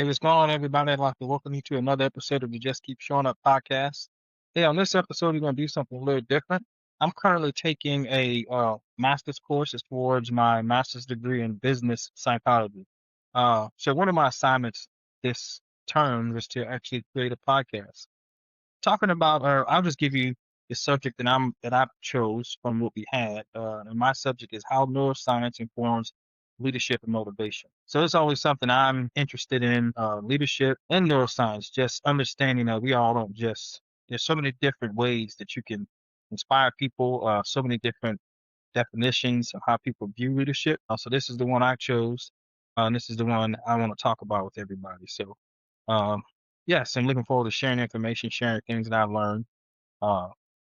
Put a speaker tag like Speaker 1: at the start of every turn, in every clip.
Speaker 1: Hey, what's going on, everybody? I'd like to welcome you to another episode of the Just Keep Showing Up podcast. Hey, on this episode, we're going to do something a little different. I'm currently taking a master's course. It's towards my master's degree in business psychology. So one of my assignments this term was to actually create a podcast talking about, or I'll just give you the subject that I chose from what we had. And my subject is how neuroscience informs leadership and motivation. So it's always something I'm interested in, leadership and neuroscience. Just understanding that we all don't just. There's so many different ways that you can inspire people. So many different definitions of how people view leadership. So this is the one I chose. And this is the one I want to talk about with everybody. So, um, yes, I'm looking forward to sharing information, sharing things that I've learned. Uh,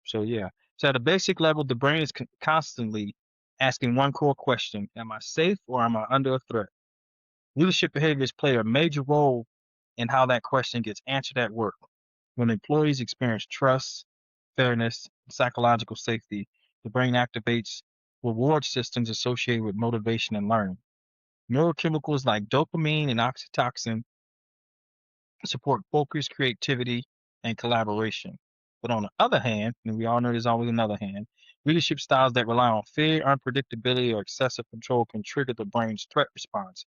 Speaker 1: so yeah. So at a basic level, the brain is constantly asking one core question: Am I safe or am I under a threat? Leadership behaviors play a major role in how that question gets answered at work. When employees experience trust, fairness, and psychological safety, the brain activates reward systems associated with motivation and learning. Neurochemicals like dopamine and oxytocin support focus, creativity, and collaboration. But on the other hand, and we all know there's always another hand, leadership styles that rely on fear, unpredictability, or excessive control can trigger the brain's threat response.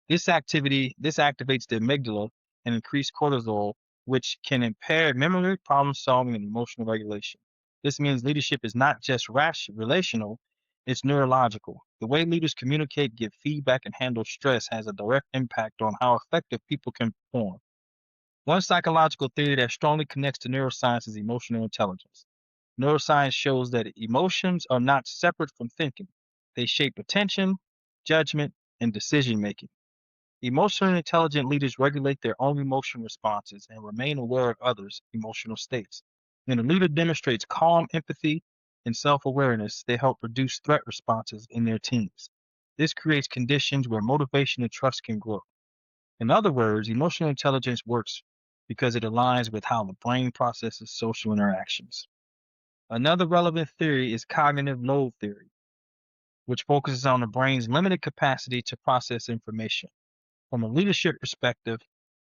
Speaker 1: This activates the amygdala and increase cortisol, which can impair memory, problem solving, and emotional regulation. This means leadership is not just relational, it's neurological. The way leaders communicate, give feedback, and handle stress has a direct impact on how effective people can perform. One psychological theory that strongly connects to neuroscience is emotional intelligence. Neuroscience shows that emotions are not separate from thinking. They shape attention, judgment, and decision making. Emotionally intelligent leaders regulate their own emotional responses and remain aware of others' emotional states. When a leader demonstrates calm empathy and self-awareness, they help reduce threat responses in their teams. This creates conditions where motivation and trust can grow. In other words, emotional intelligence works because it aligns with how the brain processes social interactions. Another relevant theory is cognitive load theory, which focuses on the brain's limited capacity to process information. From a leadership perspective,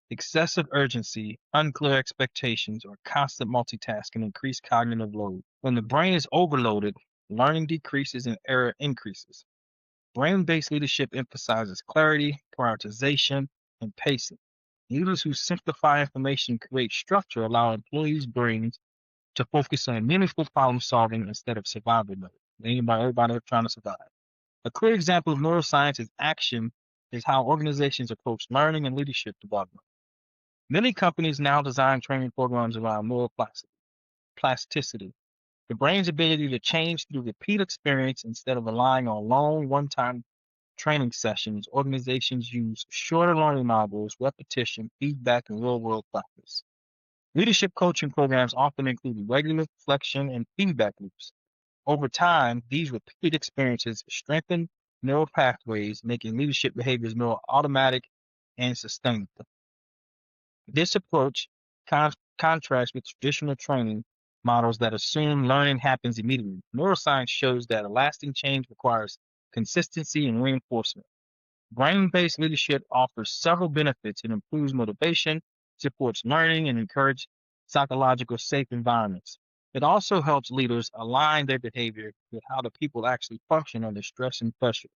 Speaker 1: excessive urgency, unclear expectations, or constant multitasking increase cognitive load. When the brain is overloaded, learning decreases and error increases. Brain-based leadership emphasizes clarity, prioritization, and pacing. Leaders who simplify information create structure allow employees' brains to focus on meaningful problem solving instead of survival mode. Everybody trying to survive. A clear example of neuroscience is action is how organizations approach learning and leadership development. Many companies now design training programs around neuroplasticity, the brain's ability to change through repeat experience instead of relying on long, one-time training sessions. Organizations use shorter learning modules, repetition, feedback, and real-world practice. Leadership coaching programs often include regular reflection and feedback loops. Over time, these repeated experiences strengthen neural pathways, making leadership behaviors more automatic and sustainable. This approach contrasts with traditional training models that assume learning happens immediately. Neuroscience shows that a lasting change requires consistency and reinforcement. Brain-based leadership offers several benefits. It improves motivation, supports learning, and encourages psychological safe environments. It also helps leaders align their behavior with how the people actually function under stress and pressure.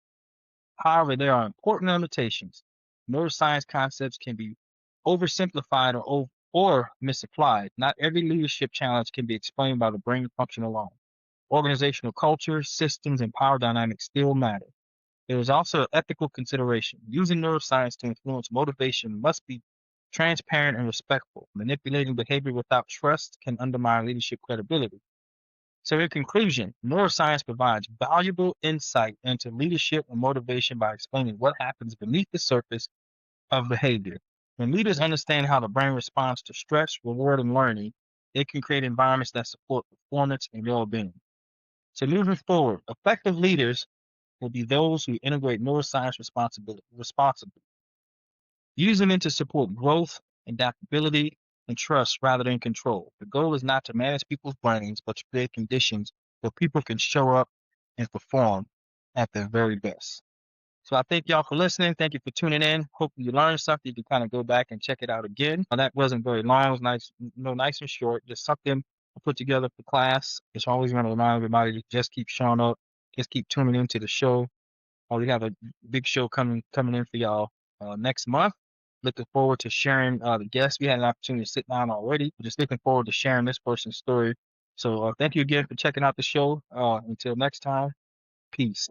Speaker 1: However, there are important limitations. Neuroscience concepts can be oversimplified or misapplied. Not every leadership challenge can be explained by the brain function alone. Organizational culture, systems, and power dynamics still matter. There is also an ethical consideration. Using neuroscience to influence motivation must be transparent and respectful. Manipulating behavior without trust can undermine leadership credibility. So, in conclusion, neuroscience provides valuable insight into leadership and motivation by explaining what happens beneath the surface of behavior. When leaders understand how the brain responds to stress, reward, and learning, they can create environments that support performance and well-being. So, moving forward, effective leaders will be those who integrate neuroscience responsibly, using it to support growth, adaptability, and trust rather than control. The goal is not to manage people's brains, but to create conditions where people can show up and perform at their very best. So I thank y'all for listening. Thank you for tuning in. Hope you learned something. You can kind of go back and check it out again. That wasn't very long. It was nice, nice and short. Just something I put together for class. It's always going to remind everybody to just keep showing up. Just keep tuning into the show. We have a big show coming in for y'all next month. Looking forward to sharing the guests. We had an opportunity to sit down already. Just looking forward to sharing this person's story. So thank you again for checking out the show. Until next time, peace.